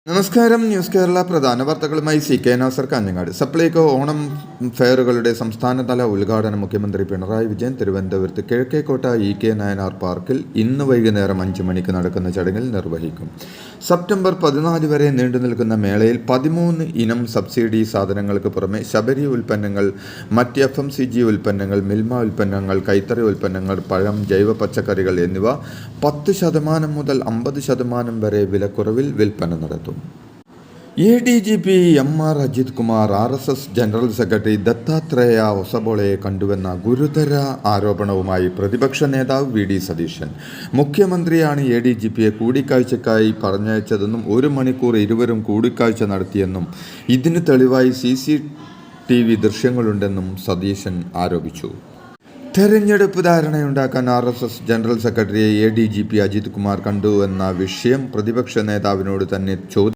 നമസ്കാരം. ന്യൂസ് കേരള പ്രധാന വാർത്തകളുമായി CK നാസർ കാഞ്ഞങ്ങാട്. സപ്ലൈകോ ഓണം ഫെയറുകളുടെ സംസ്ഥാനതല ഉദ്ഘാടനം മുഖ്യമന്ത്രി പിണറായി വിജയൻ തിരുവനന്തപുരത്ത് കിഴക്കേക്കോട്ട EK നായനാർ പാർക്കിൽ ഇന്ന് വൈകുന്നേരം 5 മണിക്ക് നടക്കുന്ന ചടങ്ങിൽ നിർവഹിക്കും. സെപ്റ്റംബർ 14 വരെ നീണ്ടുനിൽക്കുന്ന മേളയിൽ 13 ഇനം സബ്സിഡി സാധനങ്ങൾക്ക് പുറമെ ശബരി ഉൽപ്പന്നങ്ങൾ, മറ്റ് FMCG ഉൽപ്പന്നങ്ങൾ, മിൽമ ഉൽപ്പന്നങ്ങൾ, കൈത്തറി ഉൽപ്പന്നങ്ങൾ, പഴം, ജൈവ പച്ചക്കറികൾ എന്നിവ 10% മുതൽ 50% വരെ വിലക്കുറവിൽ വിൽപ്പന നടത്തും. ADGP MR Ajith Kumar RSS general secretary Dattatreya ഹൊസബോളയെ കണ്ടുവെന്ന ഗുരുതര ആരോപണവുമായി പ്രതിപക്ഷ നേതാവ് VD സതീശൻ. മുഖ്യമന്ത്രിയാണ് ADGPയെ കൂടിക്കാഴ്ചയ്ക്കായി പറഞ്ഞയച്ചതെന്നും 1 മണിക്കൂർ ഇരുവരും കൂടിക്കാഴ്ച നടത്തിയെന്നും ഇതിന് തെളിവായി CCTV ദൃശ്യങ്ങളുണ്ടെന്നും സതീശൻ ആരോപിച്ചു. തെരഞ്ഞെടുപ്പ് ധാരണയുണ്ടാക്കാൻ RSS ജനറൽ സെക്രട്ടറിയെ ADGP അജിത് കുമാർ കണ്ടുവെന്ന വിഷയം പ്രതിപക്ഷ നേതാവിനോട് തന്നെ